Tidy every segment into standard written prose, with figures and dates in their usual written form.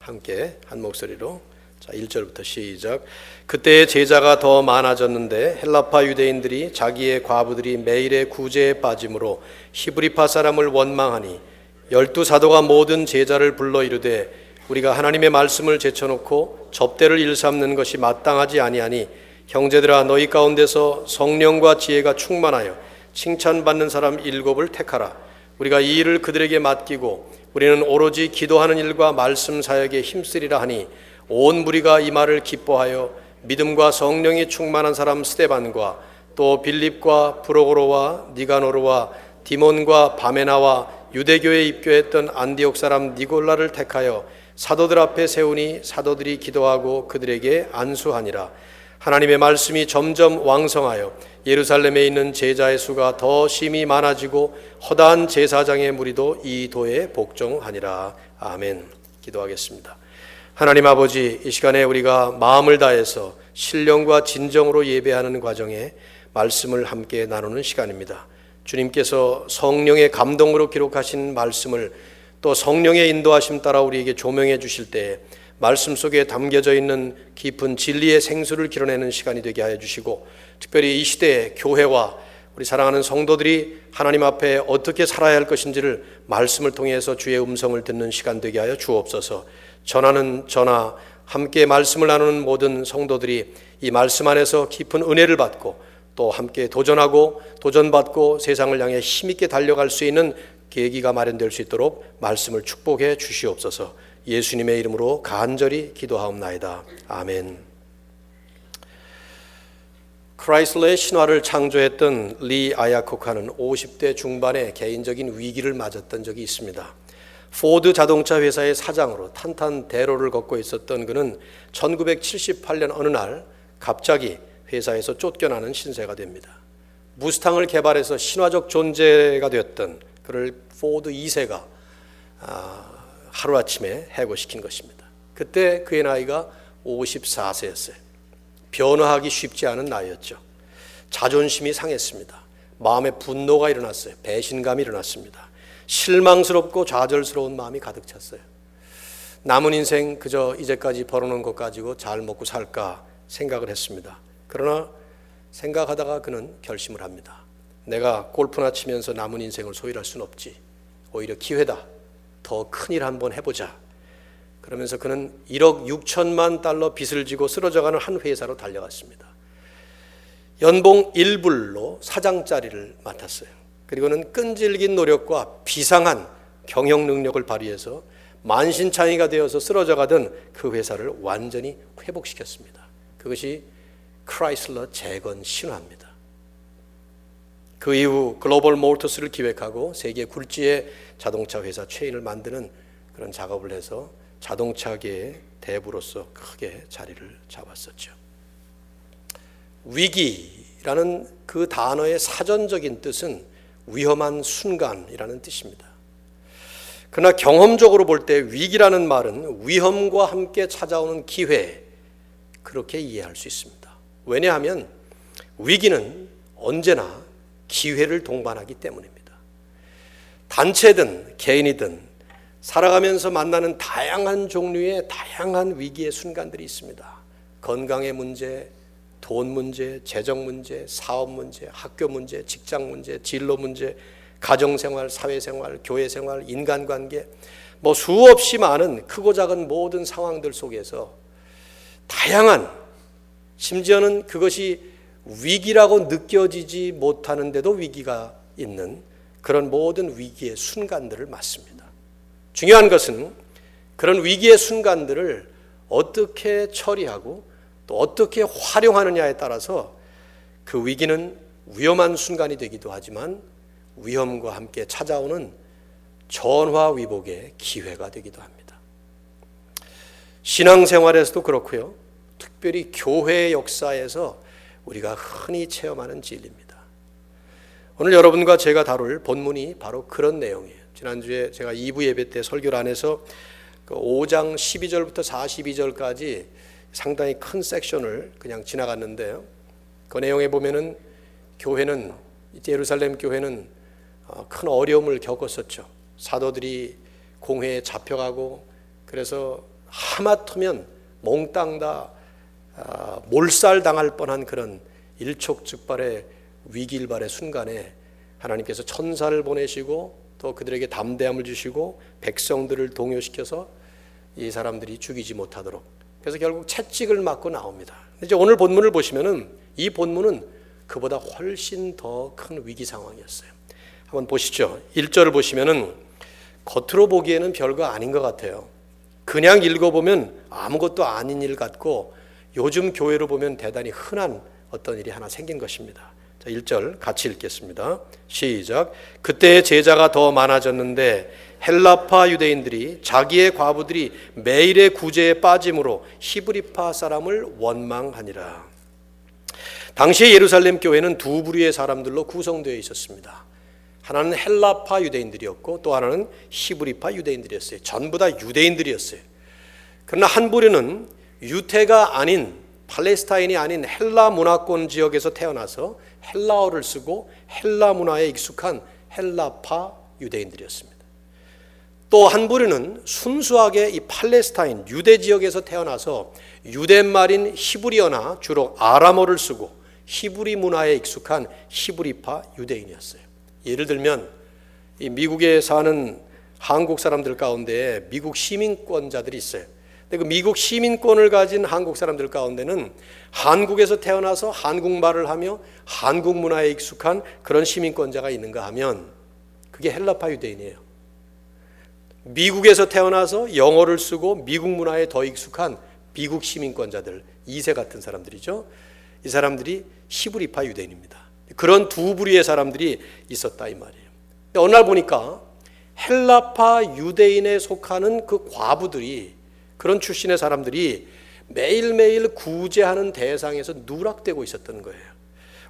함께 한 목소리로 1절부터 시작. 그때의 제자가 더 많아졌는데 헬라파 유대인들이 자기의 과부들이 매일의 구제에 빠짐으로 히브리파 사람을 원망하니 12사도가 모든 제자를 불러 이르되 우리가 하나님의 말씀을 제쳐놓고 접대를 일삼는 것이 마땅하지 아니하니 형제들아 너희 가운데서 성령과 지혜가 충만하여 칭찬받는 사람 7을 택하라. 우리가 이 일을 그들에게 맡기고 우리는 오로지 기도하는 일과 말씀 사역에 힘쓰리라 하니 온 무리가 이 말을 기뻐하여 믿음과 성령이 충만한 사람 스데반과 또 빌립과 브로고로와 니가노르와 디몬과 바메나와 유대교에 입교했던 안디옥 사람 니골라를 택하여 사도들 앞에 세우니 사도들이 기도하고 그들에게 안수하니라. 하나님의 말씀이 점점 왕성하여 예루살렘에 있는 제자의 수가 더 심히 많아지고 허다한 제사장의 무리도 이 도에 복종하니라. 아멘. 기도하겠습니다. 하나님 아버지, 이 시간에 우리가 마음을 다해서 신령과 진정으로 예배하는 과정에 말씀을 함께 나누는 시간입니다. 주님께서 성령의 감동으로 기록하신 말씀을 또 성령의 인도하심 따라 우리에게 조명해 주실 때 말씀 속에 담겨져 있는 깊은 진리의 생수를 길어내는 시간이 되게 하여 주시고, 특별히 이 시대의 교회와 우리 사랑하는 성도들이 하나님 앞에 어떻게 살아야 할 것인지를 말씀을 통해서 주의 음성을 듣는 시간 되게 하여 주옵소서. 전하는 저나 함께 말씀을 나누는 모든 성도들이 이 말씀 안에서 깊은 은혜를 받고 또 함께 도전하고 도전받고 세상을 향해 힘있게 달려갈 수 있는 계기가 마련될 수 있도록 말씀을 축복해 주시옵소서. 예수님의 이름으로 간절히 기도하옵나이다. 아멘. 크라이슬러의 신화를 창조했던 리 아야코카는 50대 중반에 개인적인 위기를 맞았던 적이 있습니다. 포드 자동차 회사의 사장으로 탄탄대로를 걷고 있었던 그는 1978년 어느 날 갑자기 회사에서 쫓겨나는 신세가 됩니다. 무스탕을 개발해서 신화적 존재가 되었던 그를 포드 2세가 하루아침에 해고시킨 것입니다. 그때 그의 나이가 54세였어요. 변화하기 쉽지 않은 나이였죠. 자존심이 상했습니다. 마음에 분노가 일어났어요. 배신감이 일어났습니다. 실망스럽고 좌절스러운 마음이 가득 찼어요. 남은 인생 그저 이제까지 벌어놓은 것 가지고 잘 먹고 살까 생각을 했습니다. 그러나 생각하다가 그는 결심을 합니다. 내가 골프나 치면서 남은 인생을 소일할 수는 없지. 오히려 기회다. 더 큰 일 한번 해보자. 그러면서 그는 1억 6천만 달러 빚을 지고 쓰러져가는 한 회사로 달려갔습니다. 연봉 1불로 사장 자리를 맡았어요. 그리고는 끈질긴 노력과 비상한 경영 능력을 발휘해서 만신창이가 되어서 쓰러져가던 그 회사를 완전히 회복시켰습니다. 그것이 크라이슬러 재건 신화입니다. 그 이후 글로벌 모터스를 기획하고 세계 굴지의 자동차 회사 체인을 만드는 그런 작업을 해서 자동차계의 대부로서 크게 자리를 잡았었죠. 위기라는 그 단어의 사전적인 뜻은 위험한 순간이라는 뜻입니다. 그러나 경험적으로 볼 때 위기라는 말은 위험과 함께 찾아오는 기회, 그렇게 이해할 수 있습니다. 왜냐하면 위기는 언제나 기회를 동반하기 때문입니다. 단체든 개인이든 살아가면서 만나는 다양한 종류의 다양한 위기의 순간들이 있습니다. 건강의 문제, 돈 문제, 재정 문제, 사업 문제, 학교 문제, 직장 문제, 진로 문제, 가정생활, 사회생활, 교회생활, 인간관계, 수없이 많은 크고 작은 모든 상황들 속에서 다양한, 심지어는 그것이 위기라고 느껴지지 못하는데도 위기가 있는 그런 모든 위기의 순간들을 맞습니다. 중요한 것은 그런 위기의 순간들을 어떻게 처리하고 또 어떻게 활용하느냐에 따라서 그 위기는 위험한 순간이 되기도 하지만 위험과 함께 찾아오는 전화위복의 기회가 되기도 합니다. 신앙생활에서도 그렇고요. 특별히 교회의 역사에서 우리가 흔히 체험하는 진리입니다. 오늘 여러분과 제가 다룰 본문이 바로 그런 내용이에요. 지난주에 제가 2부 예배 때 설교를 안에서 5장 12절부터 42절까지 상당히 큰 섹션을 그냥 지나갔는데요. 그 내용에 보면은 교회는, 예루살렘 교회는 큰 어려움을 겪었었죠. 사도들이 공회에 잡혀가고, 그래서 하마터면 몽땅 다 몰살당할 뻔한 그런 일촉즉발의 위기일발의 순간에 하나님께서 천사를 보내시고 또 그들에게 담대함을 주시고 백성들을 동요시켜서 이 사람들이 죽이지 못하도록, 그래서 결국 채찍을 맞고 나옵니다. 이제 오늘 본문을 보시면은 이 본문은 그보다 훨씬 더 큰 위기 상황이었어요. 한번 보시죠. 1절을 보시면은 겉으로 보기에는 별거 아닌 것 같아요. 그냥 읽어보면 아무것도 아닌 일 같고 요즘 교회로 보면 대단히 흔한 어떤 일이 하나 생긴 것입니다. 자, 1절 같이 읽겠습니다. 시작. 그때 제자가 더 많아졌는데 헬라파 유대인들이 자기의 과부들이 매일의 구제에 빠짐으로 히브리파 사람을 원망하니라. 당시에 예루살렘 교회는 두 부류의 사람들로 구성되어 있었습니다. 하나는 헬라파 유대인들이었고 또 하나는 히브리파 유대인들이었어요. 전부 다 유대인들이었어요. 그러나 한 부류는 유태가 아닌, 팔레스타인이 아닌 헬라 문화권 지역에서 태어나서 헬라어를 쓰고 헬라 문화에 익숙한 헬라파 유대인들이었습니다. 또 한 부류는 순수하게 이 팔레스타인 유대 지역에서 태어나서 유대말인 히브리어나 주로 아람어를 쓰고 히브리 문화에 익숙한 히브리파 유대인이었어요. 예를 들면 이 미국에 사는 한국 사람들 가운데 미국 시민권자들이 있어요. 근데 그 미국 시민권을 가진 한국 사람들 가운데는 한국에서 태어나서 한국말을 하며 한국 문화에 익숙한 그런 시민권자가 있는가 하면 그게 헬라파 유대인이에요. 미국에서 태어나서 영어를 쓰고 미국 문화에 더 익숙한 미국 시민권자들, 2세 같은 사람들이죠. 이 사람들이 히브리파 유대인입니다. 그런 두 부류의 사람들이 있었다 이 말이에요. 어느 날 보니까 헬라파 유대인에 속하는 그 과부들이, 그런 출신의 사람들이 매일매일 구제하는 대상에서 누락되고 있었던 거예요.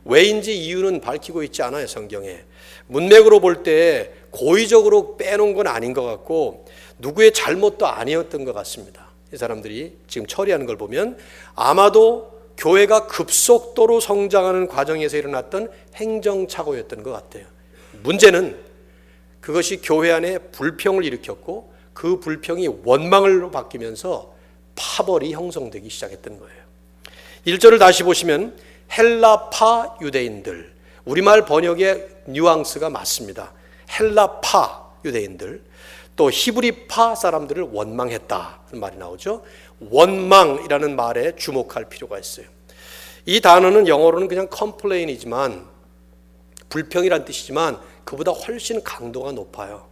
왜인지 이유는 밝히고 있지 않아요, 성경에. 문맥으로 볼 때 고의적으로 빼놓은 건 아닌 것 같고 누구의 잘못도 아니었던 것 같습니다. 이 사람들이 지금 처리하는 걸 보면 아마도 교회가 급속도로 성장하는 과정에서 일어났던 행정착오였던 것 같아요. 문제는 그것이 교회 안에 불평을 일으켰고 그 불평이 원망으로 바뀌면서 파벌이 형성되기 시작했던 거예요. 1절을 다시 보시면 헬라파 유대인들, 우리말 번역의 뉘앙스가 맞습니다. 헬라파 유대인들, 또 히브리파 사람들을 원망했다 그 말이 나오죠. 원망이라는 말에 주목할 필요가 있어요. 이 단어는 영어로는 그냥 complain이지만, 불평이란 뜻이지만 그보다 훨씬 강도가 높아요.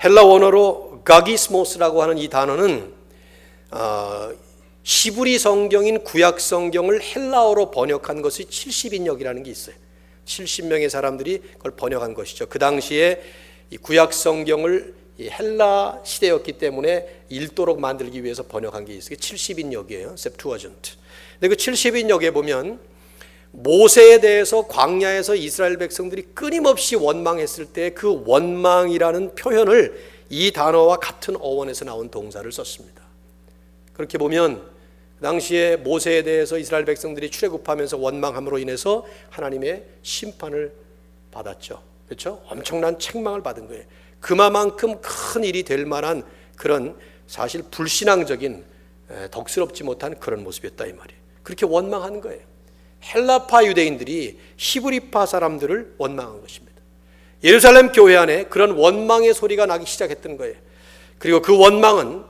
헬라 원어로 가기스모스라고 하는 이 단어는 히브리 성경인 구약 성경을 헬라어로 번역한 것이 70인역이라는 게 있어요. 70명의 사람들이 그걸 번역한 것이죠. 그 당시에 이 구약 성경을 헬라 시대였기 때문에 읽도록 만들기 위해서 번역한 게 있어요. 70인역이에요. septuagint. 근데 그 70인역에 보면 모세에 대해서 광야에서 이스라엘 백성들이 끊임없이 원망했을 때 그 원망이라는 표현을 이 단어와 같은 어원에서 나온 동사를 썼습니다. 그렇게 보면 그 당시에 모세에 대해서 이스라엘 백성들이 출애굽하면서 원망함으로 인해서 하나님의 심판을 받았죠. 그렇죠? 엄청난 책망을 받은 거예요. 그만큼 큰 일이 될 만한 그런 사실 불신앙적인, 덕스럽지 못한 그런 모습이었다 이 말이에요. 그렇게 원망하는 거예요. 헬라파 유대인들이 히브리파 사람들을 원망한 것입니다. 예루살렘 교회 안에 그런 원망의 소리가 나기 시작했던 거예요. 그리고 그 원망은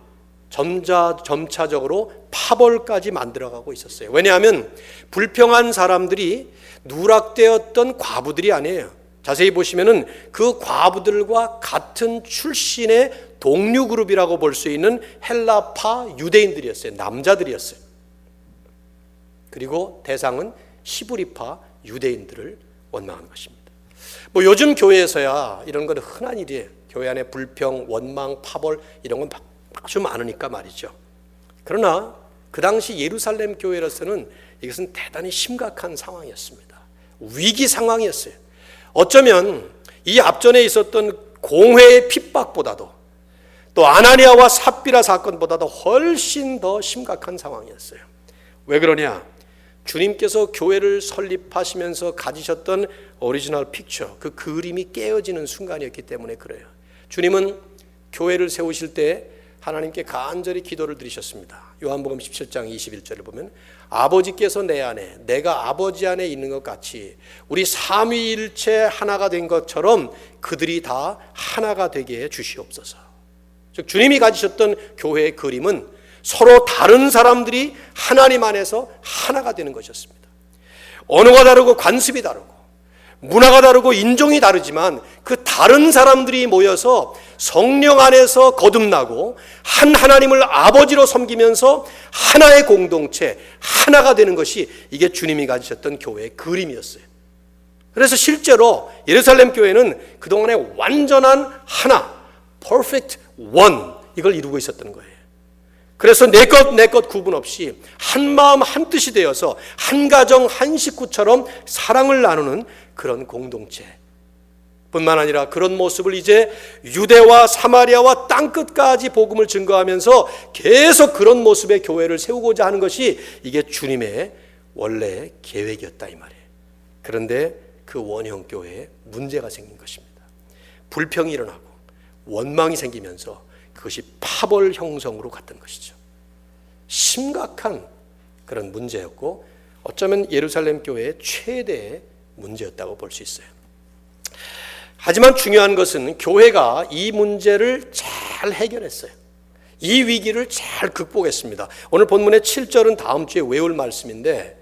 점차적으로 파벌까지 만들어가고 있었어요. 왜냐하면 불평한 사람들이 누락되었던 과부들이 아니에요. 자세히 보시면은 그 과부들과 같은 출신의 동류 그룹이라고 볼 수 있는 헬라파 유대인들이었어요. 남자들이었어요. 그리고 대상은 히브리파 유대인들을 원망한 것입니다. 뭐 요즘 교회에서야 이런 건 흔한 일이에요. 교회 안에 불평, 원망, 파벌 이런 건 아주 많으니까 말이죠. 그러나 그 당시 예루살렘 교회로서는 이것은 대단히 심각한 상황이었습니다. 위기 상황이었어요. 어쩌면 이 앞전에 있었던 공회의 핍박보다도 또 아나니아와 삽비라 사건보다도 훨씬 더 심각한 상황이었어요. 왜 그러냐? 주님께서 교회를 설립하시면서 가지셨던 오리지널 픽처, 그 그림이 깨어지는 순간이었기 때문에 그래요. 주님은 교회를 세우실 때 하나님께 간절히 기도를 드리셨습니다. 요한복음 17장 21절을 보면 아버지께서 내 안에 내가 아버지 안에 있는 것 같이 우리 삼위일체 하나가 된 것처럼 그들이 다 하나가 되게 해 주시옵소서. 즉 주님이 가지셨던 교회의 그림은 서로 다른 사람들이 하나님 안에서 하나가 되는 것이었습니다. 언어가 다르고 관습이 다르고 문화가 다르고 인종이 다르지만 그 다른 사람들이 모여서 성령 안에서 거듭나고 한 하나님을 아버지로 섬기면서 하나의 공동체, 하나가 되는 것이 이게 주님이 가지셨던 교회의 그림이었어요. 그래서 실제로 예루살렘 교회는 그동안에 완전한 하나, perfect one, 이걸 이루고 있었던 거예요. 그래서 내 것 구분 없이 한 마음 한 뜻이 되어서 한 가정 한 식구처럼 사랑을 나누는 그런 공동체 뿐만 아니라 그런 모습을 이제 유대와 사마리아와 땅끝까지 복음을 증거하면서 계속 그런 모습의 교회를 세우고자 하는 것이 이게 주님의 원래 계획이었다 이 말이에요. 그런데 그 원형 교회에 문제가 생긴 것입니다. 불평이 일어나고 원망이 생기면서 그것이 파벌 형성으로 갔던 것이죠. 심각한 그런 문제였고 어쩌면 예루살렘 교회의 최대의 문제였다고 볼 수 있어요. 하지만 중요한 것은 교회가 이 문제를 잘 해결했어요. 이 위기를 잘 극복했습니다. 오늘 본문의 7절은 다음 주에 외울 말씀인데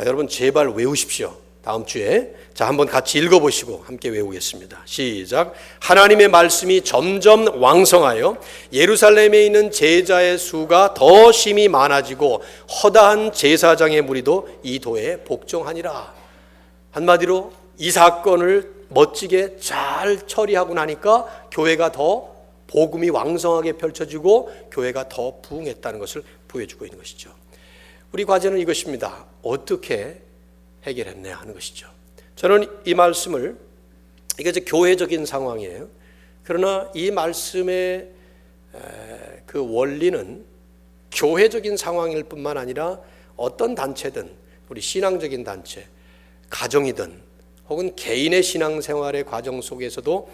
여러분 제발 외우십시오. 다음 주에 자 한번 같이 읽어보시고 함께 외우겠습니다. 시작. 하나님의 말씀이 점점 왕성하여 예루살렘에 있는 제자의 수가 더 심히 많아지고 허다한 제사장의 무리도 이 도에 복종하니라. 한마디로 이 사건을 멋지게 잘 처리하고 나니까 교회가 더 복음이 왕성하게 펼쳐지고 교회가 더 부흥했다는 것을 보여주고 있는 것이죠. 우리 과제는 이것입니다. 어떻게 해결했냐 하는 것이죠. 저는 이 말씀을 이게 이제 교회적인 상황이에요. 그러나 이 말씀의 그 원리는 교회적인 상황일 뿐만 아니라 어떤 단체든 우리 신앙적인 단체, 가정이든 혹은 개인의 신앙생활의 과정 속에서도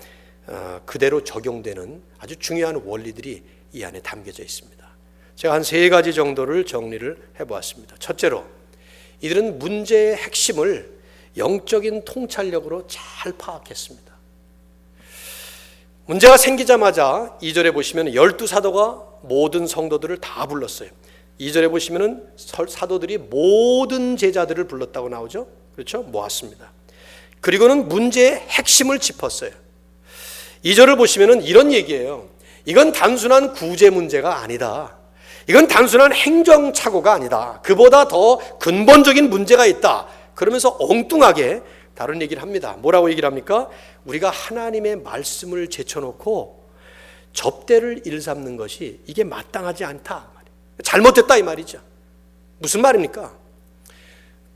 그대로 적용되는 아주 중요한 원리들이 이 안에 담겨져 있습니다. 제가 한 3가지 정도를 정리를 해보았습니다. 첫째로 이들은 문제의 핵심을 영적인 통찰력으로 잘 파악했습니다. 문제가 생기자마자 2절에 보시면 12사도가 모든 성도들을 다 불렀어요. 2절에 보시면 사도들이 모든 제자들을 불렀다고 나오죠. 그렇죠? 모았습니다. 그리고는 문제의 핵심을 짚었어요. 2절을 보시면 이런 얘기예요. 이건 단순한 구제 문제가 아니다. 이건 단순한 행정착오가 아니다. 그보다 더 근본적인 문제가 있다. 그러면서 엉뚱하게 다른 얘기를 합니다. 뭐라고 얘기를 합니까? 우리가 하나님의 말씀을 제쳐놓고 접대를 일삼는 것이 이게 마땅하지 않다. 잘못됐다 이 말이죠. 무슨 말입니까?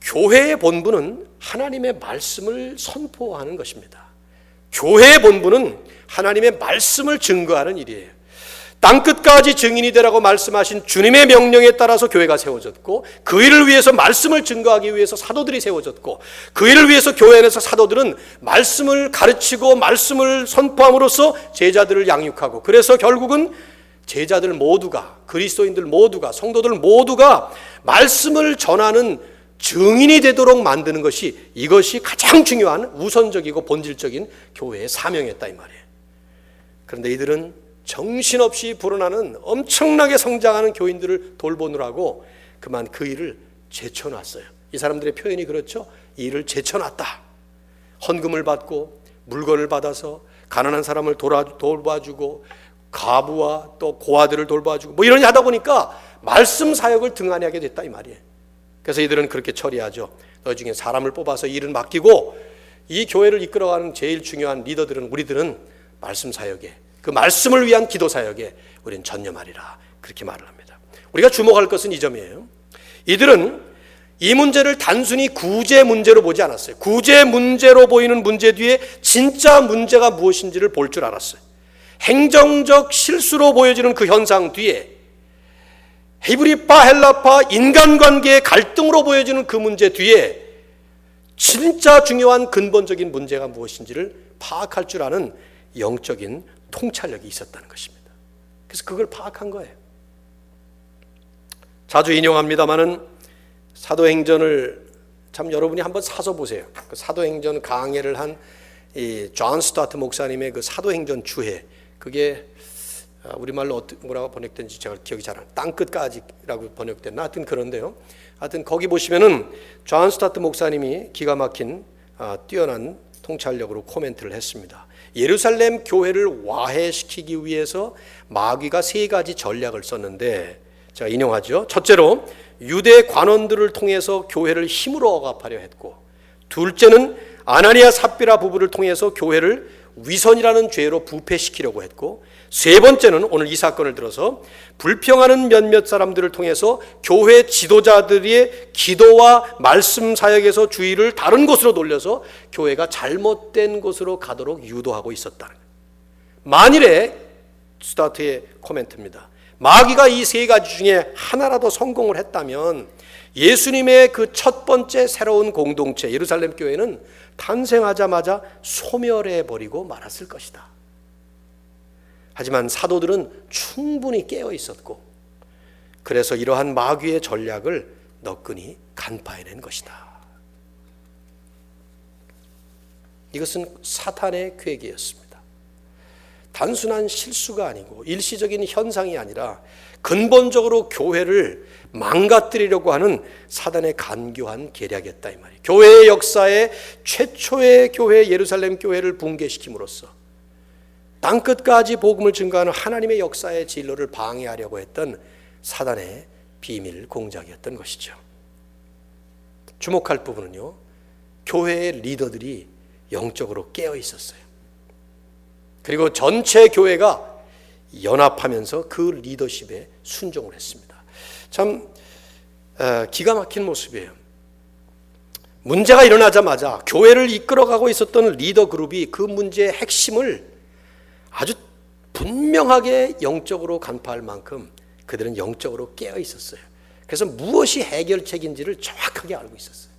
교회의 본분은 하나님의 말씀을 선포하는 것입니다. 교회의 본분은 하나님의 말씀을 증거하는 일이에요. 땅끝까지 증인이 되라고 말씀하신 주님의 명령에 따라서 교회가 세워졌고 그 일을 위해서 말씀을 증거하기 위해서 사도들이 세워졌고 그 일을 위해서 교회 안에서 사도들은 말씀을 가르치고 말씀을 선포함으로써 제자들을 양육하고 그래서 결국은 제자들 모두가 그리스도인들 모두가 성도들 모두가 말씀을 전하는 증인이 되도록 만드는 것이 이것이 가장 중요한 우선적이고 본질적인 교회의 사명이었다 이 말이에요. 그런데 이들은 정신없이 불어나는 엄청나게 성장하는 교인들을 돌보느라고 그만 그 일을 제쳐놨어요. 이 사람들의 표현이 그렇죠. 이 일을 제쳐놨다. 헌금을 받고 물건을 받아서 가난한 사람을 돌봐주고 과부와 또 고아들을 돌봐주고 뭐 이런 일 하다 보니까 말씀 사역을 등한히 하게 됐다 이 말이에요. 그래서 이들은 그렇게 처리하죠. 너희 중에 사람을 뽑아서 일을 맡기고 이 교회를 이끌어가는 제일 중요한 리더들은 우리들은 말씀 사역에 그 말씀을 위한 기도 사역에 우리는 전념하리라 그렇게 말을 합니다. 우리가 주목할 것은 이 점이에요. 이들은 이 문제를 단순히 구제 문제로 보지 않았어요. 구제 문제로 보이는 문제 뒤에 진짜 문제가 무엇인지를 볼 줄 알았어요. 행정적 실수로 보여지는 그 현상 뒤에 히브리파, 헬라파, 인간관계의 갈등으로 보여지는 그 문제 뒤에 진짜 중요한 근본적인 문제가 무엇인지를 파악할 줄 아는 영적인 통찰력이 있었다는 것입니다. 그래서 그걸 파악한 거예요. 자주 인용합니다마는 사도행전을 참 여러분이 한번 사서 보세요. 그 사도행전 강해를 한 이 존 스타트 목사님의 그 사도행전 주해, 그게 우리말로 뭐라고 번역된지 제가 기억이 잘 안 나요. 땅끝까지라고 번역됐나? 하여튼 그런데요. 하여튼 거기 보시면은 존 스타트 목사님이 기가 막힌 뛰어난 통찰력으로 코멘트를 했습니다. 예루살렘 교회를 와해시키기 위해서 마귀가 세 가지 전략을 썼는데, 제가 인용하죠. 첫째로 유대 관원들을 통해서 교회를 힘으로 억압하려 했고, 둘째는 아나니아 삽비라 부부를 통해서 교회를 위선이라는 죄로 부패시키려고 했고, 세 번째는 오늘 이 사건을 들어서 불평하는 몇몇 사람들을 통해서 교회 지도자들의 기도와 말씀 사역에서 주의를 다른 곳으로 돌려서 교회가 잘못된 곳으로 가도록 유도하고 있었다는 거예요. 만일에 스타트의 코멘트입니다. 마귀가 이 세 가지 중에 하나라도 성공을 했다면 예수님의 그 첫 번째 새로운 공동체 예루살렘 교회는 탄생하자마자 소멸해버리고 말았을 것이다. 하지만 사도들은 충분히 깨어 있었고, 그래서 이러한 마귀의 전략을 너끈히 간파해낸 것이다. 이것은 사탄의 계획이었습니다. 단순한 실수가 아니고 일시적인 현상이 아니라 근본적으로 교회를 망가뜨리려고 하는 사단의 간교한 계략이었다 이 말이에요. 교회의 역사에 최초의 교회 예루살렘 교회를 붕괴시킴으로써 땅끝까지 복음을 증거하는 하나님의 역사의 진로를 방해하려고 했던 사단의 비밀 공작이었던 것이죠. 주목할 부분은요, 교회의 리더들이 영적으로 깨어 있었어요. 그리고 전체 교회가 연합하면서 그 리더십에 순종을 했습니다. 참 기가 막힌 모습이에요. 문제가 일어나자마자 교회를 이끌어가고 있었던 리더 그룹이 그 문제의 핵심을 아주 분명하게 영적으로 간파할 만큼 그들은 영적으로 깨어 있었어요. 그래서 무엇이 해결책인지를 정확하게 알고 있었어요.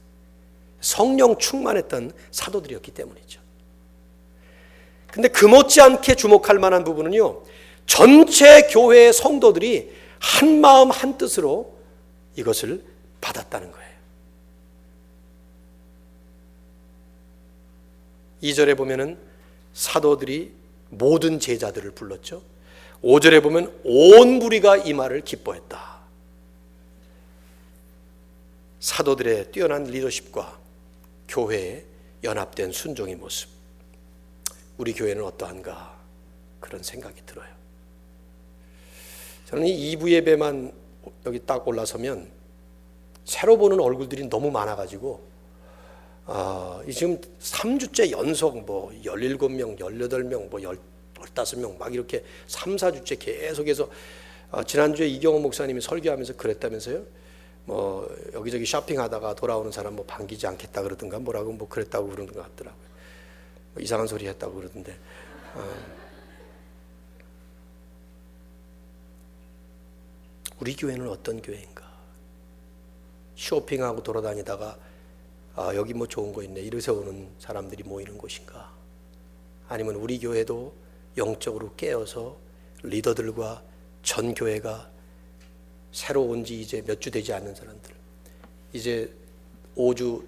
성령 충만했던 사도들이었기 때문이죠. 근데 그 못지않게 주목할 만한 부분은요, 전체 교회의 성도들이 한 마음 한 뜻으로 이것을 받았다는 거예요. 2절에 보면은 사도들이 모든 제자들을 불렀죠. 5절에 보면 온 무리가 이 말을 기뻐했다. 사도들의 뛰어난 리더십과 교회의 연합된 순종의 모습, 우리 교회는 어떠한가 그런 생각이 들어요. 저는 이 2부 예배만 여기 딱 올라서면 새로 보는 얼굴들이 너무 많아가지고 지금 3주째 연속 뭐 17명, 18명, 뭐 15명 막 이렇게 3, 4주째 계속해서 지난주에 이경호 목사님이 설교하면서 그랬다면서요. 뭐 여기저기 쇼핑하다가 돌아오는 사람 뭐 반기지 않겠다 그러든가 뭐라고 뭐 그랬다고 그러는 것 같더라고요. 뭐 이상한 소리 했다고 그러던데. 우리 교회는 어떤 교회인가? 쇼핑하고 돌아다니다가 여기 뭐 좋은 거 있네 이래서 오는 사람들이 모이는 곳인가? 아니면 우리 교회도 영적으로 깨어서 리더들과 전 교회가 새로 온 지 이제 몇 주 되지 않는 사람들, 이제 5주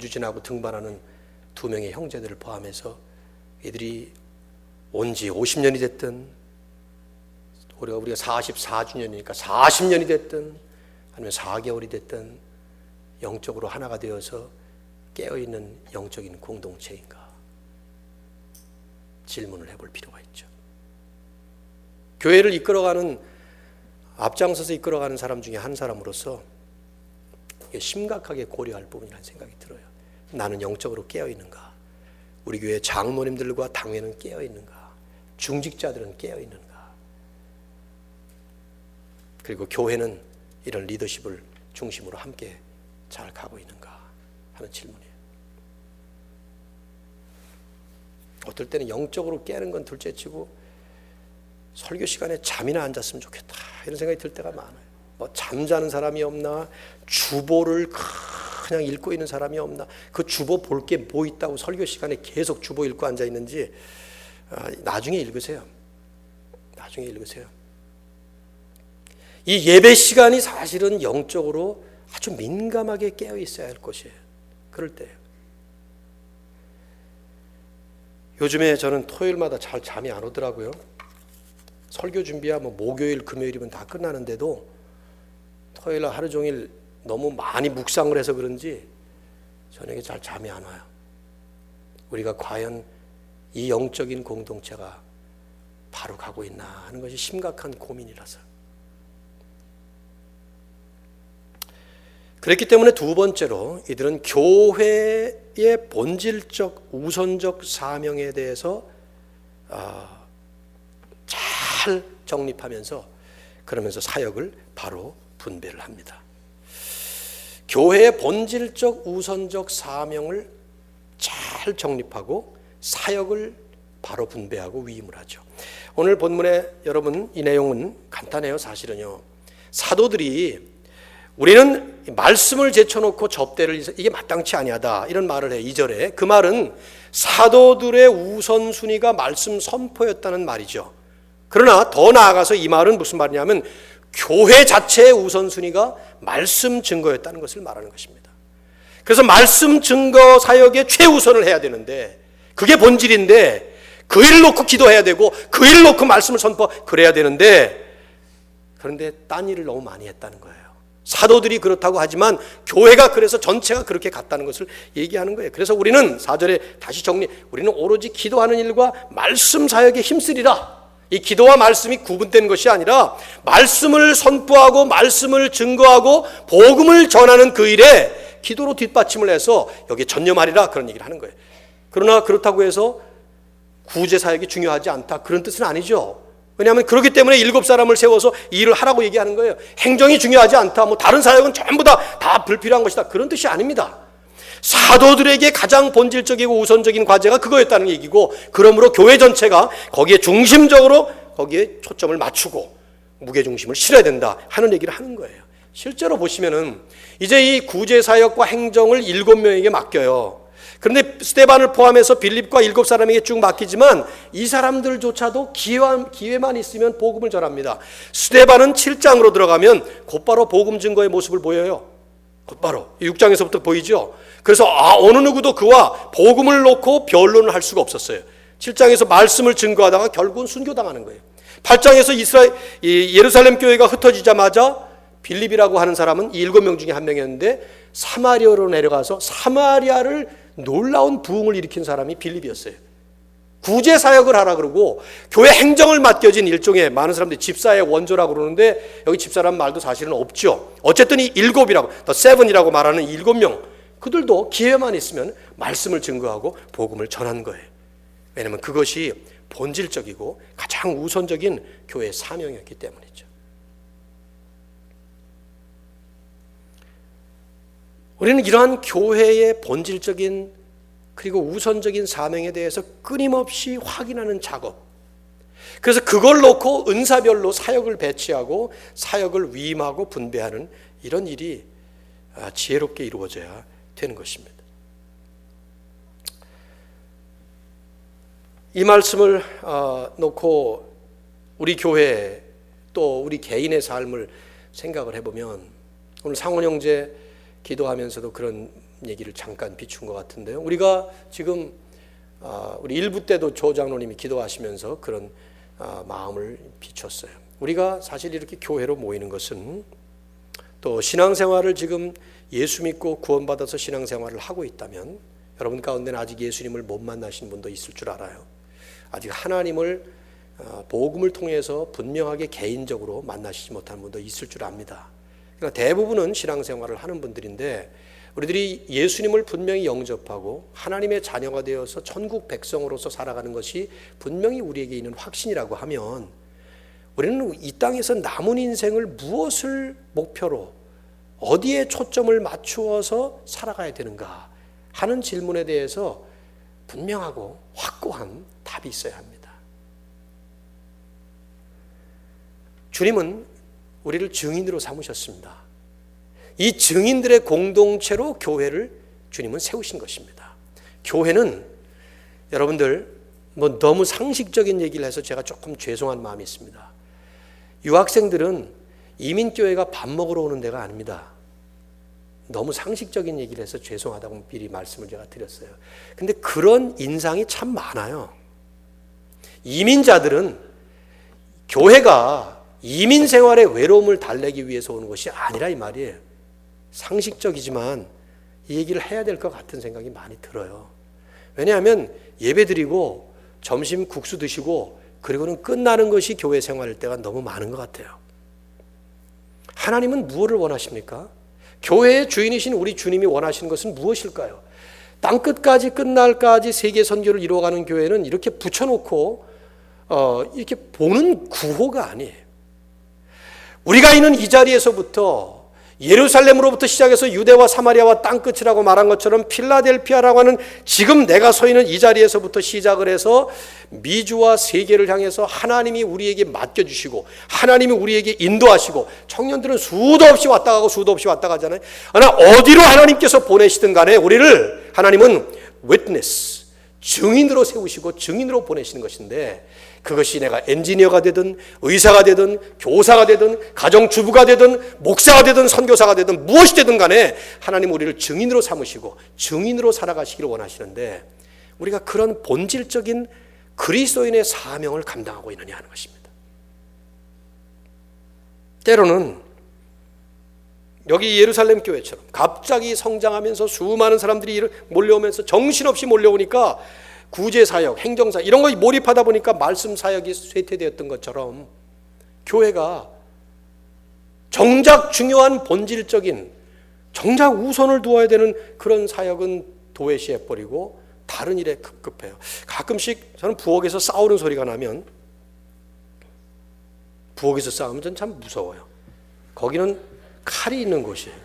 지나고 등반하는 2명의 형제들을 포함해서 이들이 온 지 50년이 됐든 우리가 44주년이니까 40년이 됐든 아니면 4개월이 됐든 영적으로 하나가 되어서 깨어있는 영적인 공동체인가 질문을 해볼 필요가 있죠. 교회를 이끌어가는, 앞장서서 이끌어가는 사람 중에 한 사람으로서 심각하게 고려할 부분이라는 생각이 들어요. 나는 영적으로 깨어있는가? 우리 교회 장로님들과 당회는 깨어있는가? 중직자들은 깨어있는가? 그리고 교회는 이런 리더십을 중심으로 함께 잘 가고 있는가 하는 질문이에요. 어떨 때는 영적으로 깨는 건 둘째치고 설교 시간에 잠이나 안 잤으면 좋겠다 이런 생각이 들 때가 많아요. 뭐 잠자는 사람이 없나, 주보를 그냥 읽고 있는 사람이 없나, 그 주보 볼 게 뭐 있다고 설교 시간에 계속 주보 읽고 앉아 있는지 나중에 읽으세요. 나중에 읽으세요. 이 예배 시간이 사실은 영적으로 아주 민감하게 깨어 있어야 할 것이에요. 그럴 때예요. 요즘에 저는 토요일마다 잘 잠이 안 오더라고요. 설교 준비하면 목요일, 금요일이면 다 끝나는데도 토요일 하루 종일 너무 많이 묵상을 해서 그런지 저녁에 잘 잠이 안 와요. 우리가 과연 이 영적인 공동체가 바로 가고 있나 하는 것이 심각한 고민이라서. 그렇기 때문에 두 번째로 이들은 교회의 본질적 우선적 사명에 대해서 잘 정립하면서 그러면서 사역을 바로 분배를 합니다. 교회의 본질적 우선적 사명을 잘 정립하고 사역을 바로 분배하고 위임을 하죠. 오늘 본문에 여러분 이 내용은 간단해요. 사실은요. 사도들이 우리는 말씀을 제쳐놓고 접대를 이게 마땅치 아니하다 이런 말을 해요. 2절에. 그 말은 사도들의 우선순위가 말씀 선포였다는 말이죠. 그러나 더 나아가서 이 말은 무슨 말이냐면 교회 자체의 우선순위가 말씀 증거였다는 것을 말하는 것입니다. 그래서 말씀 증거 사역에 최우선을 해야 되는데 그게 본질인데 그 일을 놓고 기도해야 되고 그 일을 놓고 말씀을 선포 그래야 되는데 그런데 딴 일을 너무 많이 했다는 거예요. 사도들이 그렇다고 하지만 교회가 그래서 전체가 그렇게 갔다는 것을 얘기하는 거예요. 그래서 우리는 4절에 다시 정리, 우리는 오로지 기도하는 일과 말씀 사역에 힘쓰리라. 이 기도와 말씀이 구분된 것이 아니라 말씀을 선포하고 말씀을 증거하고 복음을 전하는 그 일에 기도로 뒷받침을 해서 여기에 전념하리라 그런 얘기를 하는 거예요. 그러나 그렇다고 해서 구제 사역이 중요하지 않다 그런 뜻은 아니죠. 왜냐하면 그렇기 때문에 7사람을 세워서 이 일을 하라고 얘기하는 거예요. 행정이 중요하지 않다, 뭐 다른 사역은 전부 다 불필요한 것이다 그런 뜻이 아닙니다. 사도들에게 가장 본질적이고 우선적인 과제가 그거였다는 얘기고, 그러므로 교회 전체가 거기에 중심적으로 거기에 초점을 맞추고 무게중심을 실어야 된다 하는 얘기를 하는 거예요. 실제로 보시면은 이제 이 구제사역과 행정을 7명에게 맡겨요. 그런데 스데반을 포함해서 빌립과 7사람에게 쭉 맡기지만 이 사람들조차도 기회만 있으면 복음을 전합니다. 스데반은 7장으로 들어가면 곧바로 복음 증거의 모습을 보여요. 곧바로 6장에서부터 보이죠. 그래서 어느 누구도 그와 복음을 놓고 변론을 할 수가 없었어요. 7장에서 말씀을 증거하다가 결국은 순교당하는 거예요. 8장에서 예루살렘 교회가 흩어지자마자 빌립이라고 하는 사람은 이 7명 중에 한 명이었는데 사마리아로 내려가서 사마리아를 놀라운 부흥을 일으킨 사람이 빌립이었어요. 구제 사역을 하라 그러고 교회 행정을 맡겨진 일종의, 많은 사람들이 집사의 원조라고 그러는데 여기 집사라는 말도 사실은 없죠. 어쨌든 이 7이라고, 더 7이라고 말하는 7명, 그들도 기회만 있으면 말씀을 증거하고 복음을 전하는 거예요. 왜냐하면 그것이 본질적이고 가장 우선적인 교회의 사명이었기 때문이죠. 우리는 이러한 교회의 본질적인 그리고 우선적인 사명에 대해서 끊임없이 확인하는 작업, 그래서 그걸 놓고 은사별로 사역을 배치하고 사역을 위임하고 분배하는 이런 일이 지혜롭게 이루어져야 되는 것입니다. 이 말씀을 놓고 우리 교회 또 우리 개인의 삶을 생각을 해보면, 오늘 상원 형제 기도하면서도 그런 얘기를 잠깐 비춘 것 같은데요. 우리가 지금 우리 1부 때도 조 장로님이 기도하시면서 그런 마음을 비췄어요. 우리가 사실 이렇게 교회로 모이는 것은, 또 신앙생활을 지금 예수 믿고 구원받아서 신앙생활을 하고 있다면 여러분 가운데는 아직 예수님을 못 만나신 분도 있을 줄 알아요. 아직 하나님을 복음을 통해서 분명하게 개인적으로 만나시지 못한 분도 있을 줄 압니다. 그러니까 대부분은 신앙생활을 하는 분들인데, 우리들이 예수님을 분명히 영접하고 하나님의 자녀가 되어서 천국 백성으로서 살아가는 것이 분명히 우리에게 있는 확신이라고 하면, 우리는 이 땅에서 남은 인생을 무엇을 목표로 어디에 초점을 맞추어서 살아가야 되는가 하는 질문에 대해서 분명하고 확고한 답이 있어야 합니다. 주님은 우리를 증인으로 삼으셨습니다. 이 증인들의 공동체로 교회를 주님은 세우신 것입니다. 교회는 여러분들 뭐 너무 상식적인 얘기를 해서 제가 조금 죄송한 마음이 있습니다. 유학생들은 이민교회가 밥 먹으러 오는 데가 아닙니다. 너무 상식적인 얘기를 해서 죄송하다고 미리 말씀을 제가 드렸어요. 근데 그런 인상이 참 많아요. 이민자들은 교회가 이민 생활의 외로움을 달래기 위해서 오는 것이 아니라 이 말이에요. 상식적이지만 이 얘기를 해야 될 것 같은 생각이 많이 들어요. 왜냐하면 예배 드리고 점심 국수 드시고 그리고는 끝나는 것이 교회 생활일 때가 너무 많은 것 같아요. 하나님은 무엇을 원하십니까? 교회의 주인이신 우리 주님이 원하시는 것은 무엇일까요? 땅끝까지 끝날까지 세계 선교를 이루어가는 교회는 이렇게 붙여놓고 이렇게 보는 구호가 아니에요. 우리가 있는 이 자리에서부터 예루살렘으로부터 시작해서 유대와 사마리아와 땅끝이라고 말한 것처럼 필라델피아라고 하는 지금 내가 서 있는 이 자리에서부터 시작을 해서 미주와 세계를 향해서 하나님이 우리에게 맡겨주시고 하나님이 우리에게 인도하시고, 청년들은 수도 없이 왔다 가고 수도 없이 왔다 가잖아요. 그러나 어디로 하나님께서 보내시든 간에 우리를 하나님은 witness, 증인으로 세우시고 증인으로 보내시는 것인데, 그것이 내가 엔지니어가 되든 의사가 되든 교사가 되든 가정주부가 되든 목사가 되든 선교사가 되든 무엇이 되든 간에 하나님 우리를 증인으로 삼으시고 증인으로 살아가시기를 원하시는데, 우리가 그런 본질적인 그리스도인의 사명을 감당하고 있느냐 하는 것입니다. 때로는 여기 예루살렘 교회처럼 갑자기 성장하면서 수많은 사람들이 몰려오면서 정신없이 몰려오니까 구제사역, 행정사역 이런 거에 몰입하다 보니까 말씀 사역이 쇠퇴되었던 것처럼 교회가 정작 중요한 본질적인, 정작 우선을 두어야 되는 그런 사역은 도외시해버리고 다른 일에 급급해요. 가끔씩 저는 부엌에서 싸우는 소리가 나면, 부엌에서 싸우면 전 참 무서워요. 거기는 칼이 있는 곳이에요.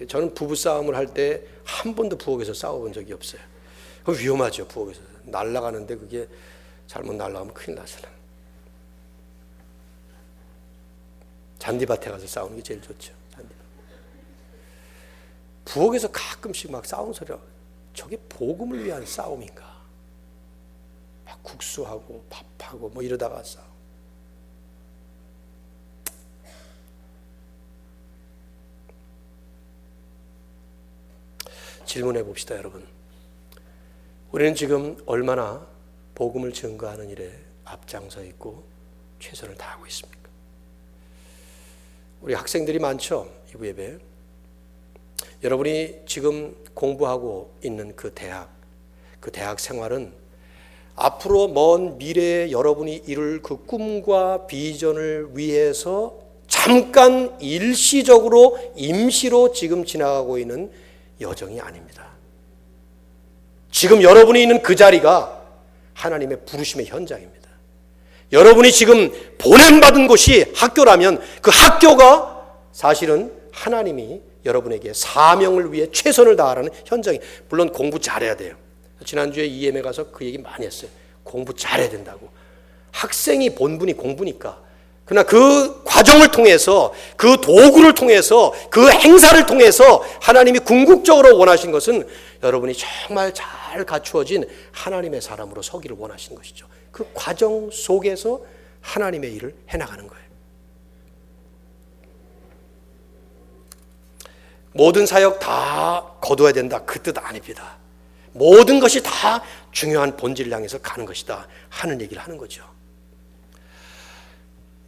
저는 부부싸움을 할 때 한 번도 부엌에서 싸워본 적이 없어요. 위험하죠. 부엌에서 날아가는데 그게 잘못 날아가면 큰일 나잖아요. 잔디밭에 가서 싸우는 게 제일 좋죠. 잔디밭. 부엌에서 가끔씩 막 싸우는 소리가, 저게 복음을 위한 싸움인가? 막 국수하고 밥하고 뭐 이러다가 싸워. 질문해 봅시다, 여러분. 우리는 지금 얼마나 복음을 증거하는 일에 앞장서 있고 최선을 다하고 있습니까? 우리 학생들이 많죠, 이부 예배. 여러분이 지금 공부하고 있는 그 대학 생활은 앞으로 먼 미래에 여러분이 이룰 그 꿈과 비전을 위해서 잠깐 일시적으로 임시로 지금 지나가고 있는 여정이 아닙니다. 지금 여러분이 있는 그 자리가 하나님의 부르심의 현장입니다. 여러분이 지금 보냄받은 곳이 학교라면 그 학교가 사실은 하나님이 여러분에게 사명을 위해 최선을 다하라는 현장이, 물론 공부 잘해야 돼요. 지난주에 EM에 가서 그 얘기 많이 했어요. 공부 잘해야 된다고. 학생이 본분이 공부니까. 그러나 그 과정을 통해서, 그 도구를 통해서, 그 행사를 통해서 하나님이 궁극적으로 원하신 것은 여러분이 정말 잘 갖추어진 하나님의 사람으로 서기를 원하신 것이죠. 그 과정 속에서 하나님의 일을 해나가는 거예요. 모든 사역 다 거둬야 된다, 그 뜻 아닙니다. 모든 것이 다 중요한 본질을 향해서 가는 것이다 하는 얘기를 하는 거죠.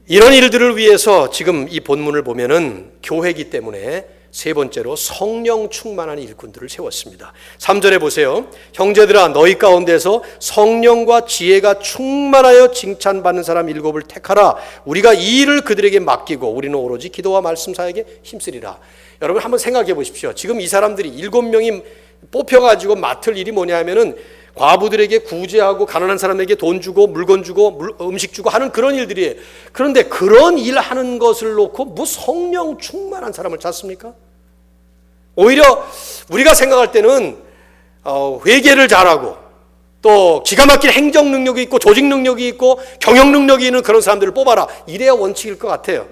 이런 일들을 위해서 지금 이 본문을 보면은 교회이기 때문에 세 번째로 성령 충만한 일꾼들을 세웠습니다. 3절에 보세요. 형제들아, 너희 가운데서 성령과 지혜가 충만하여 칭찬받는 사람 7을 택하라. 우리가 이 일을 그들에게 맡기고 우리는 오로지 기도와 말씀 사역에 힘쓰리라. 여러분 한번 생각해 보십시오. 지금 이 사람들이 7명이 뽑혀가지고 맡을 일이 뭐냐면은 과부들에게 구제하고 가난한 사람에게 돈 주고 물건 주고 음식 주고 하는 그런 일들이에요. 그런데 그런 일 하는 것을 놓고 뭐 성령 충만한 사람을 찾습니까? 오히려 우리가 생각할 때는 회계를 잘하고 또 기가 막힌 행정 능력이 있고 조직 능력이 있고 경영 능력이 있는 그런 사람들을 뽑아라, 이래야 원칙일 것 같아요.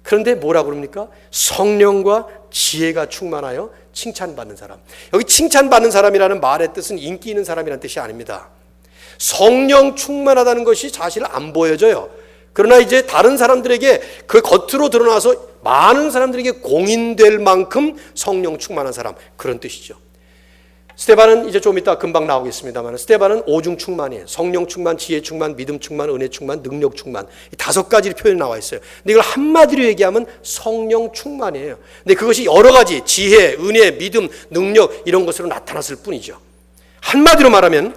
그런데 뭐라고 그럽니까? 성령과 지혜가 충만하여 칭찬받는 사람. 여기 칭찬받는 사람이라는 말의 뜻은 인기 있는 사람이라는 뜻이 아닙니다. 성령 충만하다는 것이 사실 안 보여져요. 그러나 이제 다른 사람들에게 그 겉으로 드러나서 많은 사람들에게 공인될 만큼 성령 충만한 사람, 그런 뜻이죠. 스데반은 이제 좀 이따 금방 나오겠습니다만, 스데반은 오중 충만이에요. 성령 충만, 지혜 충만, 믿음 충만, 은혜 충만, 능력 충만, 이 5가지 표현이 나와 있어요. 근데 이걸 한마디로 얘기하면 성령 충만이에요. 근데 그것이 여러 가지 지혜, 은혜, 믿음, 능력 이런 것으로 나타났을 뿐이죠. 한마디로 말하면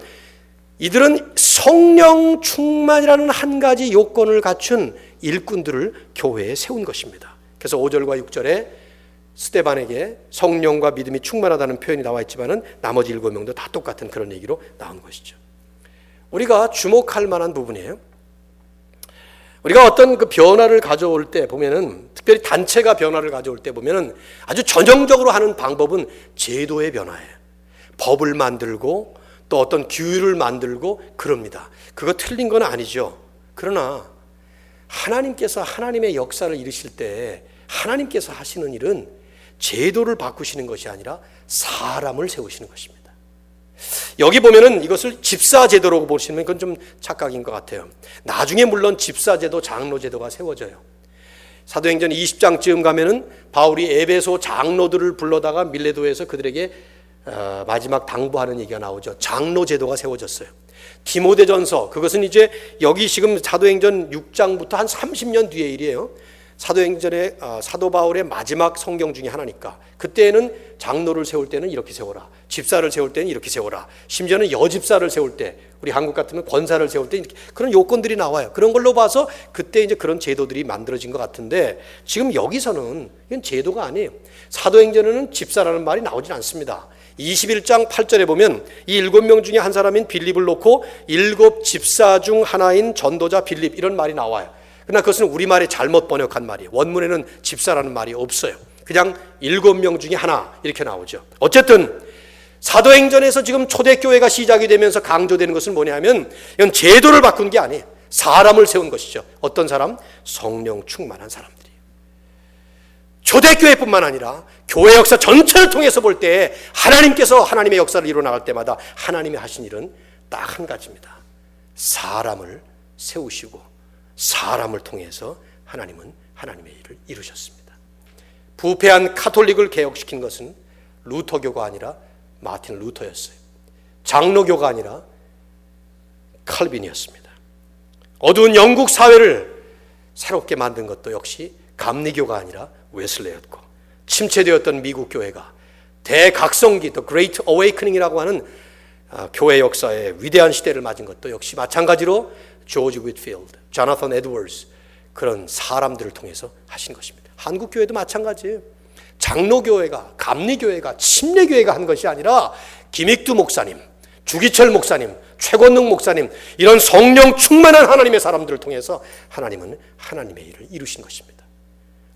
이들은 성령 충만이라는 한 가지 요건을 갖춘 일꾼들을 교회에 세운 것입니다. 그래서 5절과 6절에 스데반에게 성령과 믿음이 충만하다는 표현이 나와 있지만은 나머지 7명도 다 똑같은 그런 얘기로 나온 것이죠. 우리가 주목할 만한 부분이에요. 우리가 어떤 그 변화를 가져올 때 보면은, 특별히 단체가 변화를 가져올 때 보면은 아주 전형적으로 하는 방법은 제도의 변화예요. 법을 만들고 또 어떤 규율을 만들고 그럽니다. 그거 틀린 건 아니죠. 그러나 하나님께서 하나님의 역사를 이루실 때 하나님께서 하시는 일은 제도를 바꾸시는 것이 아니라 사람을 세우시는 것입니다. 여기 보면은 이것을 집사제도라고 보시면 그건 좀 착각인 것 같아요. 나중에 물론 집사제도, 장로제도가 세워져요. 사도행전 20장쯤 가면은 바울이 에베소 장로들을 불러다가 밀레도에서 그들에게 마지막 당부하는 얘기가 나오죠. 장로제도가 세워졌어요. 디모데전서, 그것은 이제 여기 지금 사도행전 6장부터 한 30년 뒤의 일이에요. 사도행전의 사도 바울의 마지막 성경 중에 하나니까 그때는 장로를 세울 때는 이렇게 세워라, 집사를 세울 때는 이렇게 세워라, 심지어는 여집사를 세울 때, 우리 한국 같으면 권사를 세울 때 그런 요건들이 나와요. 그런 걸로 봐서 그때 이제 그런 제도들이 만들어진 것 같은데, 지금 여기서는 이건 제도가 아니에요. 사도행전에는 집사라는 말이 나오진 않습니다. 21장 8절에 보면 이 7명 중에 한 사람인 빌립을 놓고 7 집사 중 하나인 전도자 빌립, 이런 말이 나와요. 그러나 그것은 우리말에 잘못 번역한 말이에요. 원문에는 집사라는 말이 없어요. 그냥 7명 중에 하나 이렇게 나오죠. 어쨌든 사도행전에서 지금 초대교회가 시작이 되면서 강조되는 것은 뭐냐면, 이건 제도를 바꾼 게 아니에요. 사람을 세운 것이죠. 어떤 사람? 성령 충만한 사람들이에요. 초대교회뿐만 아니라 교회 역사 전체를 통해서 볼 때 하나님께서 하나님의 역사를 이루어나갈 때마다 하나님이 하신 일은 딱 한 가지입니다. 사람을 세우시고 사람을 통해서 하나님은 하나님의 일을 이루셨습니다. 부패한 카톨릭을 개혁시킨 것은 루터교가 아니라 마틴 루터였어요. 장로교가 아니라 칼빈이었습니다. 어두운 영국 사회를 새롭게 만든 것도 역시 감리교가 아니라 웨슬레였고, 침체되었던 미국 교회가 대각성기, The Great Awakening이라고 하는 교회 역사의 위대한 시대를 맞은 것도 역시 마찬가지로 조지 윗필드, 조나선 에드워즈, 그런 사람들을 통해서 하신 것입니다. 한국 교회도 마찬가지예요. 장로교회가, 감리교회가, 침례교회가 한 것이 아니라 김익두 목사님, 주기철 목사님, 최권능 목사님, 이런 성령 충만한 하나님의 사람들을 통해서 하나님은 하나님의 일을 이루신 것입니다.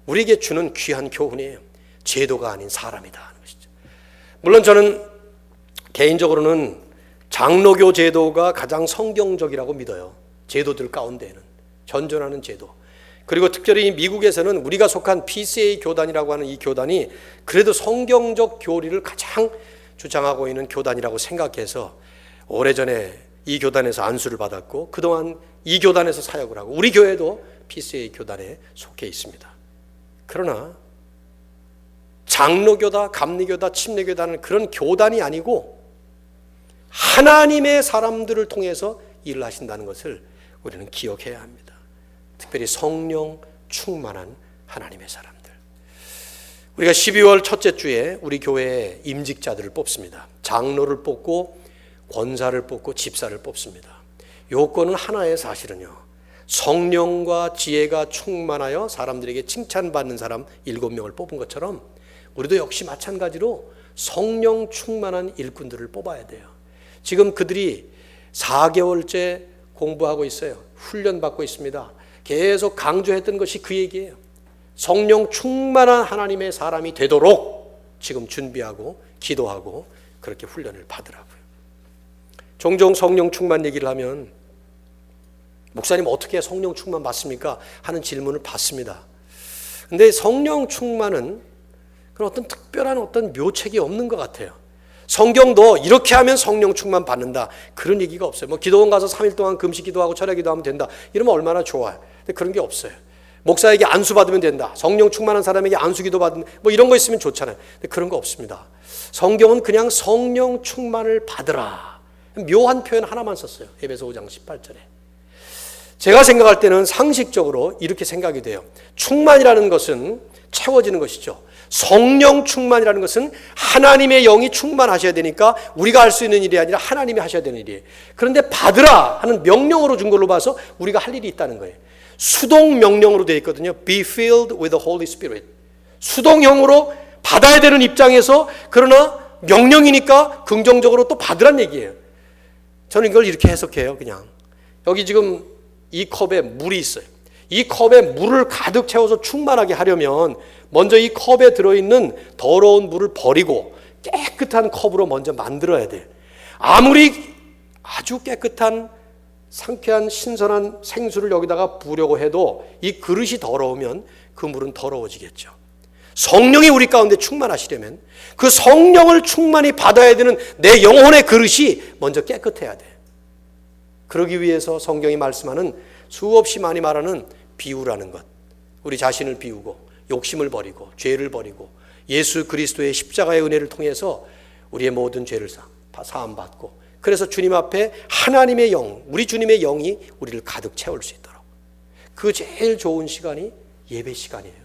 우리에게 주는 귀한 교훈이에요. 제도가 아닌 사람이다 하는 것이죠. 물론 저는 개인적으로는 장로교 제도가 가장 성경적이라고 믿어요. 제도들 가운데는 전전하는 제도. 그리고 특별히 미국에서는 우리가 속한 PCA 교단이라고 하는 이 교단이 그래도 성경적 교리를 가장 주장하고 있는 교단이라고 생각해서 오래전에 이 교단에서 안수를 받았고 그동안 이 교단에서 사역을 하고, 우리 교회도 PCA 교단에 속해 있습니다. 그러나 장로교다, 감리교다, 침례교다는 그런 교단이 아니고 하나님의 사람들을 통해서 일을 하신다는 것을 우리는 기억해야 합니다. 특별히 성령 충만한 하나님의 사람들. 우리가 12월 첫째 주에 우리 교회에 임직자들을 뽑습니다. 장로를 뽑고 권사를 뽑고 집사를 뽑습니다. 요건은 하나의 사실은요, 성령과 지혜가 충만하여 사람들에게 칭찬받는 사람 7명을 뽑은 것처럼 우리도 역시 마찬가지로 성령 충만한 일꾼들을 뽑아야 돼요. 지금 그들이 4개월째 공부하고 있어요. 훈련받고 있습니다. 계속 강조했던 것이 그 얘기예요. 성령 충만한 하나님의 사람이 되도록 지금 준비하고 기도하고 그렇게 훈련을 받으라고요. 종종 성령 충만 얘기를 하면 목사님 어떻게 성령 충만 받습니까? 하는 질문을 받습니다. 근데 성령 충만은 그런 어떤 특별한 어떤 묘책이 없는 것 같아요. 성경도 이렇게 하면 성령 충만 받는다, 그런 얘기가 없어요. 뭐 기도원 가서 3일 동안 금식 기도하고 철야 기도하면 된다, 이러면 얼마나 좋아요. 근데 그런 게 없어요. 목사에게 안수 받으면 된다, 성령 충만한 사람에게 안수 기도 받는 뭐 이런 거 있으면 좋잖아요. 근데 그런 거 없습니다. 성경은 그냥 성령 충만을 받으라, 묘한 표현 하나만 썼어요. 에베소 5장 18절에. 제가 생각할 때는 상식적으로 이렇게 생각이 돼요. 충만이라는 것은 채워지는 것이죠. 성령 충만이라는 것은 하나님의 영이 충만하셔야 되니까 우리가 할 수 있는 일이 아니라 하나님이 하셔야 되는 일이에요. 그런데 받으라 하는 명령으로 준 걸로 봐서 우리가 할 일이 있다는 거예요. 수동 명령으로 되어 있거든요. Be filled with the Holy Spirit. 수동형으로 받아야 되는 입장에서, 그러나 명령이니까 긍정적으로 또 받으란 얘기예요. 저는 이걸 이렇게 해석해요. 그냥 여기 지금 이 컵에 물이 있어요. 이 컵에 물을 가득 채워서 충만하게 하려면 먼저 이 컵에 들어있는 더러운 물을 버리고 깨끗한 컵으로 먼저 만들어야 돼요. 아무리 아주 깨끗한 상쾌한 신선한 생수를 여기다가 부으려고 해도 이 그릇이 더러우면 그 물은 더러워지겠죠. 성령이 우리 가운데 충만하시려면 그 성령을 충만히 받아야 되는 내 영혼의 그릇이 먼저 깨끗해야 돼요. 그러기 위해서 성경이 말씀하는 수없이 많이 말하는 비우라는 것, 우리 자신을 비우고 욕심을 버리고 죄를 버리고 예수 그리스도의 십자가의 은혜를 통해서 우리의 모든 죄를 사함받고, 그래서 주님 앞에 하나님의 영, 우리 주님의 영이 우리를 가득 채울 수 있도록, 그 제일 좋은 시간이 예배 시간이에요.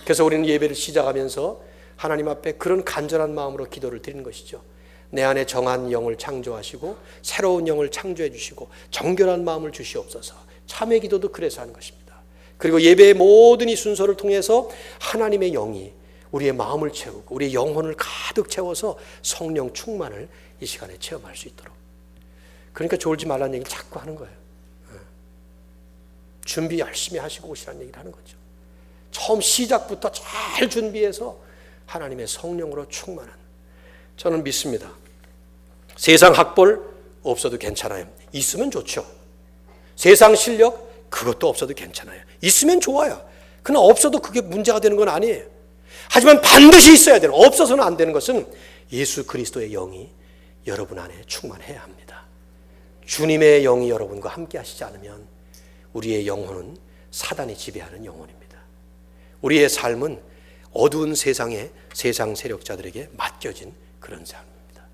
그래서 우리는 예배를 시작하면서 하나님 앞에 그런 간절한 마음으로 기도를 드리는 것이죠. 내 안에 정한 영을 창조하시고 새로운 영을 창조해 주시고 정결한 마음을 주시옵소서. 참회 기도도 그래서 하는 것입니다. 그리고 예배의 모든 이 순서를 통해서 하나님의 영이 우리의 마음을 채우고 우리의 영혼을 가득 채워서 성령 충만을 이 시간에 체험할 수 있도록. 그러니까 졸지 말라는 얘기를 자꾸 하는 거예요. 준비 열심히 하시고 오시라는 얘기를 하는 거죠. 처음 시작부터 잘 준비해서 하나님의 성령으로 충만한, 저는 믿습니다. 세상 학벌 없어도 괜찮아요. 있으면 좋죠. 세상 실력 그것도 없어도 괜찮아요. 있으면 좋아요. 그러나 없어도 그게 문제가 되는 건 아니에요. 하지만 반드시 있어야 되는, 없어서는 안 되는 것은 예수 그리스도의 영이 여러분 안에 충만해야 합니다. 주님의 영이 여러분과 함께 하시지 않으면 우리의 영혼은 사단이 지배하는 영혼입니다. 우리의 삶은 어두운 세상의 세상 세력자들에게 맡겨진 그런 삶입니다.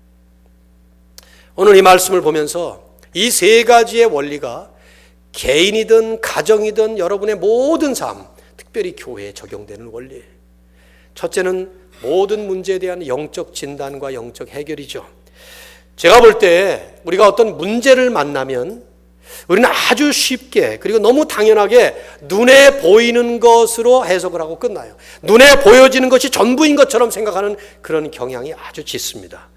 오늘 이 말씀을 보면서 이 세 가지의 원리가 개인이든 가정이든 여러분의 모든 삶, 특별히 교회에 적용되는 원리예요. 첫째는 모든 문제에 대한 영적 진단과 영적 해결이죠. 제가 볼 때 우리가 어떤 문제를 만나면 우리는 아주 쉽게, 그리고 너무 당연하게 눈에 보이는 것으로 해석을 하고 끝나요. 눈에 보여지는 것이 전부인 것처럼 생각하는 그런 경향이 아주 짙습니다.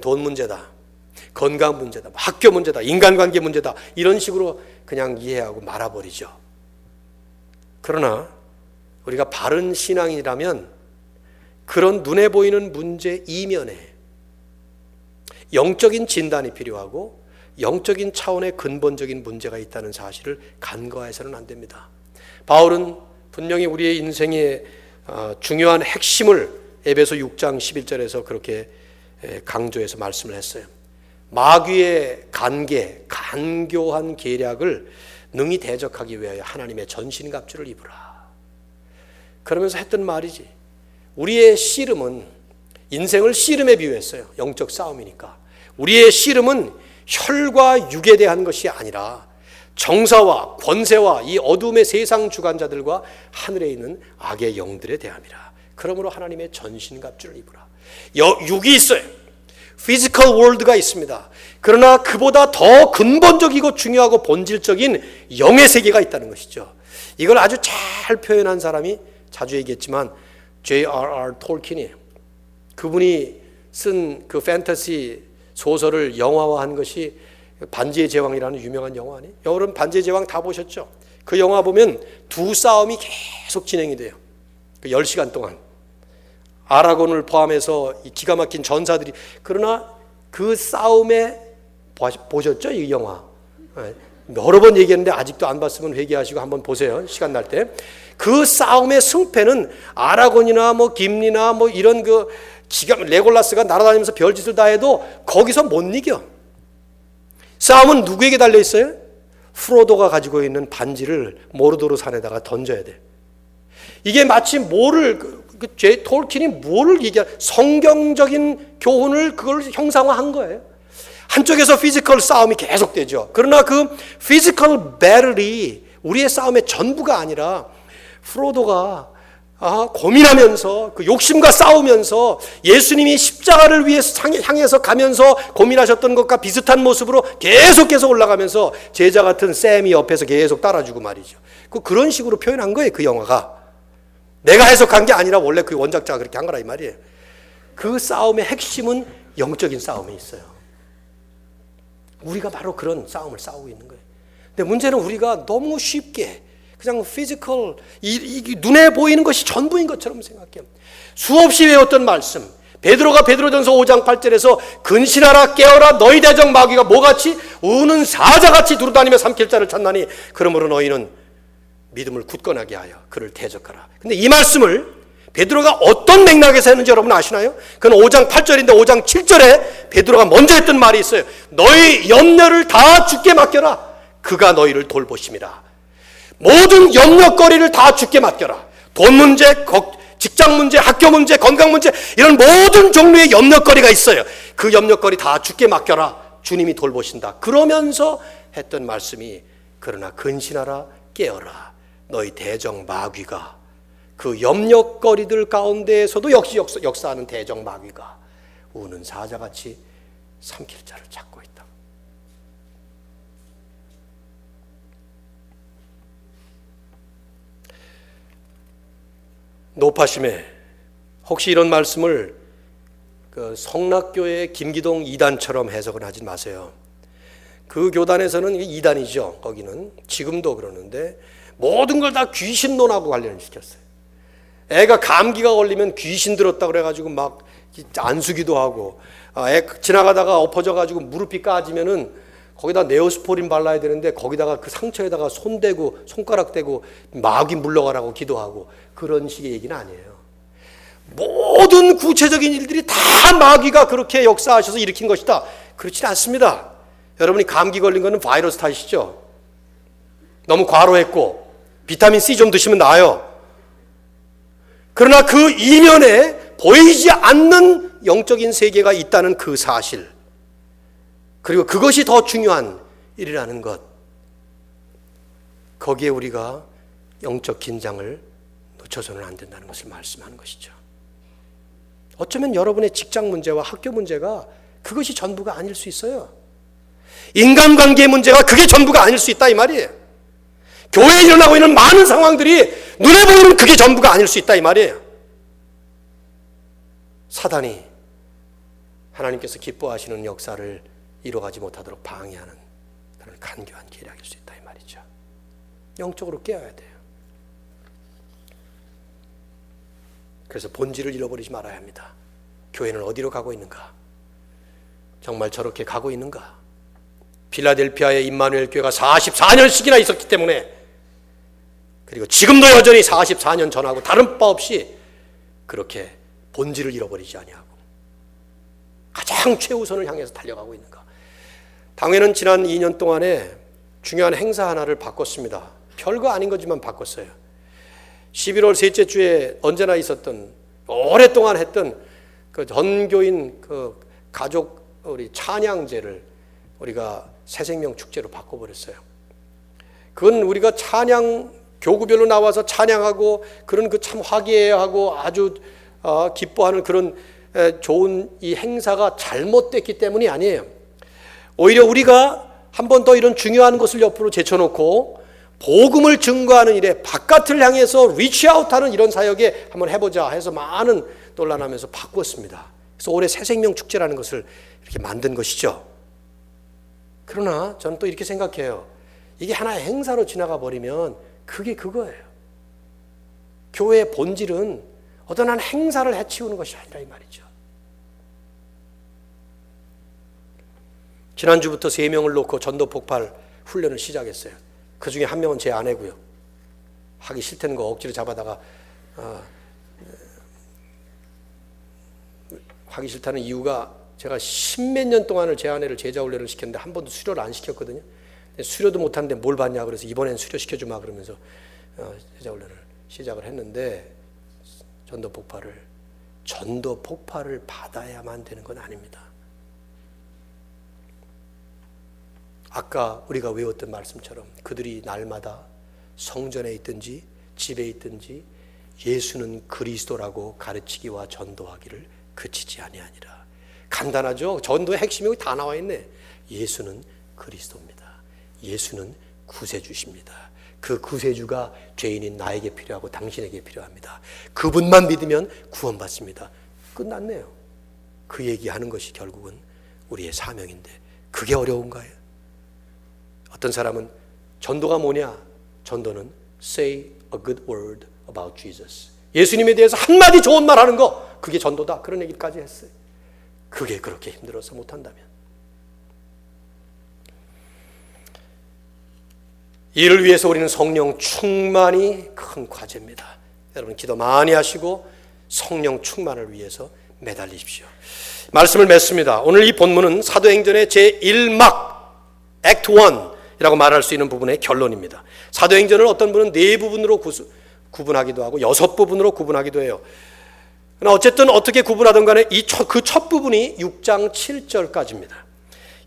돈 문제다, 건강 문제다, 학교 문제다, 인간관계 문제다, 이런 식으로 그냥 이해하고 말아버리죠. 그러나 우리가 바른 신앙이라면 그런 눈에 보이는 문제 이면에 영적인 진단이 필요하고 영적인 차원의 근본적인 문제가 있다는 사실을 간과해서는 안 됩니다. 바울은 분명히 우리의 인생의 중요한 핵심을 에베소 6장 11절에서 그렇게 강조해서 말씀을 했어요. 마귀의 간교한 계략을 능히 대적하기 위하여 하나님의 전신갑주를 입으라. 그러면서 했던 말이지, 우리의 씨름은, 인생을 씨름에 비유했어요. 영적 싸움이니까. 우리의 씨름은 혈과 육에 대한 것이 아니라 정사와 권세와 이 어둠의 세상 주관자들과 하늘에 있는 악의 영들에 대함이라. 그러므로 하나님의 전신갑주를 입으라. 육이 있어요. 피지컬 월드가 있습니다. 그러나 그보다 더 근본적이고 중요하고 본질적인 영의 세계가 있다는 것이죠. 이걸 아주 잘 표현한 사람이 자주 얘기했지만 J.R.R. 톨킨이에요. 그분이 쓴 그 판타지 소설을 영화화한 것이 반지의 제왕이라는 유명한 영화 아니에요? 여러분 반지의 제왕 다 보셨죠? 그 영화 보면 두 싸움이 계속 진행이 돼요. 10시간 동안. 아라곤을 포함해서 이 기가 막힌 전사들이, 그러나 그 싸움에 보셨죠? 이 영화. 여러 번 얘기했는데 아직도 안 봤으면 회개하시고 한번 보세요. 시간 날 때. 그 싸움의 승패는 아라곤이나 뭐 김리나 뭐 이런 레골라스가 날아다니면서 별짓을 다 해도 거기서 못 이겨. 싸움은 누구에게 달려 있어요? 프로도가 가지고 있는 반지를 모르도르 산에다가 던져야 돼. 이게 마치 톨킨이 뭐를 성경적인 교훈을 그걸 형상화한 거예요. 한쪽에서 피지컬 싸움이 계속되죠. 그러나 그 피지컬 배틀이 우리의 싸움의 전부가 아니라 프로도가 고민하면서 그 욕심과 싸우면서 예수님이 십자가를 위해서 향해서 가면서 고민하셨던 것과 비슷한 모습으로 계속해서 올라가면서 제자 같은 샘이 옆에서 계속 따라주고 말이죠. 그런 식으로 표현한 거예요. 그 영화가. 내가 해석한 게 아니라 원래 그 원작자가 그렇게 한 거라 이 말이에요. 그 싸움의 핵심은 영적인 싸움이 있어요. 우리가 바로 그런 싸움을 싸우고 있는 거예요. 근데 문제는 우리가 너무 쉽게 그냥 피지컬, 눈에 보이는 것이 전부인 것처럼 생각해요. 수없이 외웠던 말씀, 베드로가 베드로전서 5장 8절에서 근신하라 깨어라 너희 대적 마귀가 뭐같이 우는 사자같이 두루다니며 삼킬 자를 찾나니 그러므로 너희는 믿음을 굳건하게 하여 그를 대적하라. 근데 이 말씀을 베드로가 어떤 맥락에서 했는지 여러분 아시나요? 그건 5장 8절인데 5장 7절에 베드로가 먼저 했던 말이 있어요. 너희 염려를 다 주께 맡겨라. 그가 너희를 돌보심이라. 모든 염려거리를 다 주께 맡겨라. 돈 문제, 직장 문제, 학교 문제, 건강 문제 이런 모든 종류의 염려거리가 있어요. 그 염려거리 다 주께 맡겨라. 주님이 돌보신다. 그러면서 했던 말씀이 그러나 근신하라 깨어라. 너희 대적 마귀가 그 염려거리들 가운데에서도 역시 역사하는 대적 마귀가 우는 사자같이 삼킬 자를 찾고 있다. 노파심에 혹시 이런 말씀을 성락교의 김기동 2단처럼 해석을 하지 마세요. 그 교단에서는 이단이죠. 거기는 지금도 그러는데 모든 걸 다 귀신론하고 관련시켰어요. 애가 감기가 걸리면 귀신 들었다 그래가지고 막 안수기도 하고, 애 지나가다가 엎어져가지고 무릎이 까지면은 거기다 네오스포린 발라야 되는데 거기다가 그 상처에다가 손 대고 손가락 대고 마귀 물러가라고 기도하고 그런 식의 얘기는 아니에요. 모든 구체적인 일들이 다 마귀가 그렇게 역사하셔서 일으킨 것이다. 그렇지 않습니다. 여러분이 감기 걸린 거는 바이러스 탓이죠. 너무 과로했고 비타민 C 좀 드시면 나아요. 그러나 그 이면에 보이지 않는 영적인 세계가 있다는 그 사실, 그리고 그것이 더 중요한 일이라는 것, 거기에 우리가 영적 긴장을 놓쳐서는 안 된다는 것을 말씀하는 것이죠. 어쩌면 여러분의 직장 문제와 학교 문제가 그것이 전부가 아닐 수 있어요. 인간관계 문제가 그게 전부가 아닐 수 있다 이 말이에요. 교회에 일어나고 있는 많은 상황들이 눈에 보이는 그게 전부가 아닐 수 있다 이 말이에요. 사단이 하나님께서 기뻐하시는 역사를 이뤄가지 못하도록 방해하는 그런 간교한 계략일 수 있다 이 말이죠. 영적으로 깨어야 돼요. 그래서 본질을 잃어버리지 말아야 합니다. 교회는 어디로 가고 있는가? 정말 저렇게 가고 있는가? 필라델피아의 임마누엘 교회가 44년씩이나 있었기 때문에, 그리고 지금도 여전히 44년 전하고 다른 바 없이 그렇게 본질을 잃어버리지 아니하고 가장 최우선을 향해서 달려가고 있는가? 당회는 지난 2년 동안에 중요한 행사 하나를 바꿨습니다. 별거 아닌 거지만 바꿨어요. 11월 셋째 주에 언제나 있었던, 오랫동안 했던 그 전교인 그 가족 우리 찬양제를 우리가 새생명 축제로 바꿔버렸어요. 그건 우리가 찬양 교구별로 나와서 찬양하고 그런 그 참 화기애애하고 아주 기뻐하는 그런 좋은 이 행사가 잘못됐기 때문이 아니에요. 오히려 우리가 한 번 더 이런 중요한 것을 옆으로 제쳐놓고 복음을 증거하는 일에 바깥을 향해서 리치아웃하는 이런 사역에 한번 해보자 해서 많은 논란하면서 바꿨습니다. 그래서 올해 새생명 축제라는 것을 이렇게 만든 것이죠. 그러나 저는 또 이렇게 생각해요. 이게 하나의 행사로 지나가 버리면 그게 그거예요. 교회의 본질은 어떤 한 행사를 해치우는 것이 아니라 이 말이죠. 지난주부터 3명을 놓고 전도 폭발 훈련을 시작했어요. 그 중에 한 명은 제 아내고요. 하기 싫다는 거 억지로 잡아다가 하기 싫다는 이유가 제가 십몇 년 동안을 제 아내를 제자훈련을 시켰는데 한 번도 수료를 안 시켰거든요. 수료도 못하는데 뭘 받냐 그래서 이번엔 수료 시켜주마 그러면서 제자훈련을 시작을 했는데 전도 폭발을 받아야만 되는 건 아닙니다. 아까 우리가 외웠던 말씀처럼 그들이 날마다 성전에 있든지 집에 있든지 예수는 그리스도라고 가르치기와 전도하기를 그치지 아니하니라. 간단하죠? 전도의 핵심이 다 나와 있네. 예수는 그리스도입니다. 예수는 구세주십니다. 그 구세주가 죄인인 나에게 필요하고 당신에게 필요합니다. 그분만 믿으면 구원받습니다. 끝났네요. 그 얘기하는 것이 결국은 우리의 사명인데 그게 어려운가요? 어떤 사람은 전도가 뭐냐? 전도는 say a good word about Jesus. 예수님에 대해서 한마디 좋은 말 하는 거, 그게 전도다. 그런 얘기까지 했어요. 그게 그렇게 힘들어서 못한다면. 이를 위해서 우리는 성령 충만이 큰 과제입니다. 여러분 기도 많이 하시고 성령 충만을 위해서 매달리십시오. 말씀을 맺습니다. 오늘 이 본문은 사도행전의 제1막 액트 1이라고 말할 수 있는 부분의 결론입니다. 사도행전을 어떤 분은 4부분으로 구분하기도 하고 6부분으로 구분하기도 해요. 그러나 어쨌든 어떻게 구분하든 간에 그 첫 부분이 6장 7절까지입니다.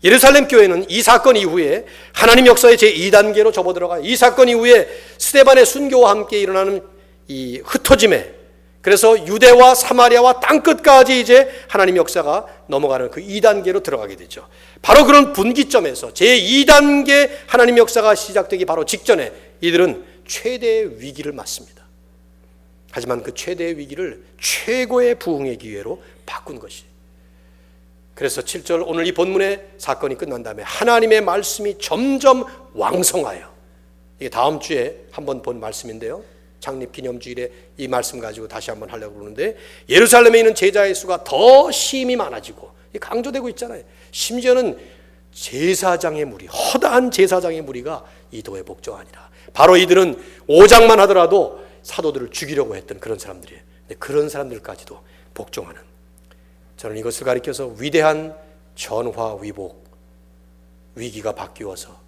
예루살렘 교회는 이 사건 이후에 하나님 역사의 제2단계로 접어들어가요. 이 사건 이후에 스데반의 순교와 함께 일어나는 이 흩어짐에, 그래서 유대와 사마리아와 땅끝까지 이제 하나님 역사가 넘어가는 그 2단계로 들어가게 되죠. 바로 그런 분기점에서 제2단계 하나님 역사가 시작되기 바로 직전에 이들은 최대의 위기를 맞습니다. 하지만 그 최대의 위기를 최고의 부흥의 기회로 바꾼 것이. 그래서 7절 오늘 이 본문의 사건이 끝난 다음에 하나님의 말씀이 점점 왕성하여, 이게 다음 주에 한번 본 말씀인데요, 창립기념주일에 이 말씀 가지고 다시 한번 하려고 그러는데, 예루살렘에 있는 제자의 수가 더 심히 많아지고 강조되고 있잖아요. 심지어는 제사장의 무리, 허다한 제사장의 무리가 이 도에 복종하니라. 바로 이들은 오장만 하더라도 사도들을 죽이려고 했던 그런 사람들이에요. 근데 그런 사람들까지도 복종하는, 저는 이것을 가리켜서 위대한 전화위복, 위기가 바뀌어서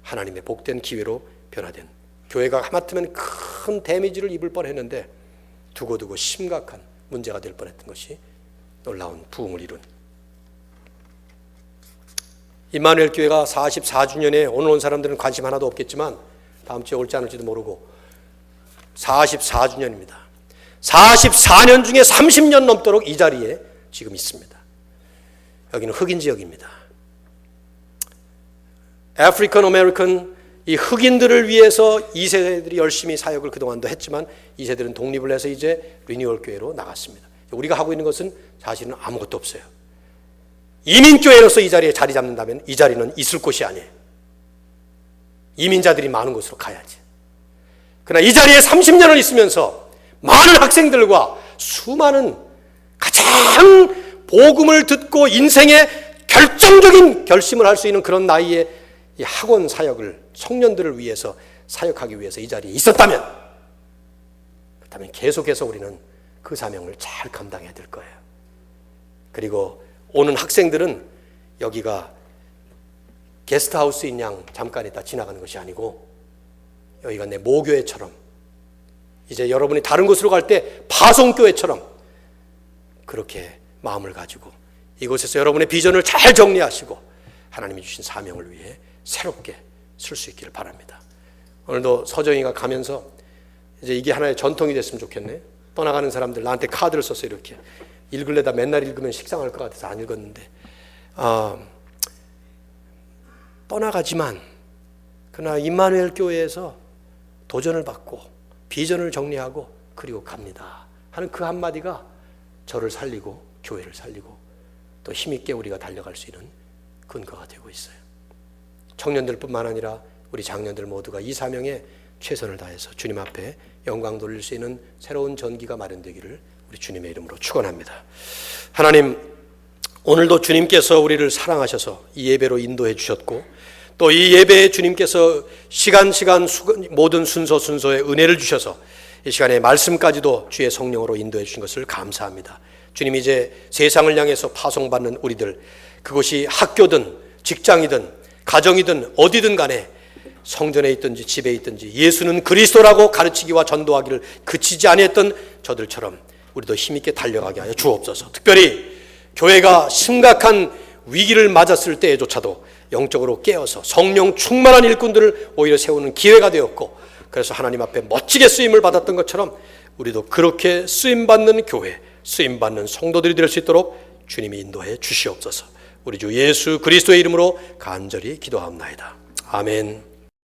하나님의 복된 기회로 변화된, 교회가 하마터면 큰 데미지를 입을 뻔했는데 두고두고 심각한 문제가 될 뻔했던 것이 놀라운 부흥을 이룬 임마누엘 교회가 44주년에 오늘 온 사람들은 관심 하나도 없겠지만 다음 주에 올지 않을지도 모르고 44주년입니다. 44년 중에 30년 넘도록 이 자리에 지금 있습니다. 여기는 흑인 지역입니다. 아프리칸 아메리칸, 이 흑인들을 위해서 2세들이 열심히 사역을 그동안도 했지만 2세들은 독립을 해서 이제 리뉴얼 교회로 나갔습니다. 우리가 하고 있는 것은 사실은 아무것도 없어요. 이민교회로서 이 자리에 자리 잡는다면 이 자리는 있을 곳이 아니에요. 이민자들이 많은 곳으로 가야지. 그러나 이 자리에 30년을 있으면서 많은 학생들과 수많은 가장 복음을 듣고 인생의 결정적인 결심을 할 수 있는 그런 나이에 이 학원 사역을, 청년들을 위해서 사역하기 위해서 이 자리에 있었다면, 그렇다면 계속해서 우리는 그 사명을 잘 감당해야 될 거예요. 그리고 오는 학생들은 여기가 게스트하우스인 양 잠깐 있다 지나가는 것이 아니고 여기가 내 모교회처럼, 이제 여러분이 다른 곳으로 갈 때 파송교회처럼 그렇게 마음을 가지고 이곳에서 여러분의 비전을 잘 정리하시고 하나님이 주신 사명을 위해 새롭게 쓸 수 있기를 바랍니다. 오늘도 서정이가 가면서 이제 이게 하나의 전통이 됐으면 좋겠네. 떠나가는 사람들 나한테 카드를 써서 이렇게 읽을래다 맨날 읽으면 식상할 것 같아서 안 읽었는데, 떠나가지만 그러나 임마누엘 교회에서 도전을 받고 비전을 정리하고 그리고 갑니다 하는 그 한마디가 저를 살리고 교회를 살리고 또 힘있게 우리가 달려갈 수 있는 근거가 되고 있어요. 청년들뿐만 아니라 우리 장년들 모두가 이 사명에 최선을 다해서 주님 앞에 영광 돌릴 수 있는 새로운 전기가 마련되기를 우리 주님의 이름으로 축원합니다. 하나님, 오늘도 주님께서 우리를 사랑하셔서 이 예배로 인도해 주셨고 또 이 예배에 주님께서 시간 모든 순서에 은혜를 주셔서 이 시간에 말씀까지도 주의 성령으로 인도해 주신 것을 감사합니다. 주님, 이제 세상을 향해서 파송받는 우리들, 그것이 학교든 직장이든 가정이든 어디든 간에 성전에 있든지 집에 있든지 예수는 그리스도라고 가르치기와 전도하기를 그치지 아니했던 저들처럼 우리도 힘있게 달려가게 하여 주옵소서. 특별히 교회가 심각한 위기를 맞았을 때에조차도 영적으로 깨어서 성령 충만한 일꾼들을 오히려 세우는 기회가 되었고, 그래서 하나님 앞에 멋지게 쓰임을 받았던 것처럼 우리도 그렇게 쓰임받는 교회, 쓰임받는 성도들이 될 수 있도록 주님이 인도해 주시옵소서. 우리 주 예수 그리스도의 이름으로 간절히 기도합나이다. 아멘.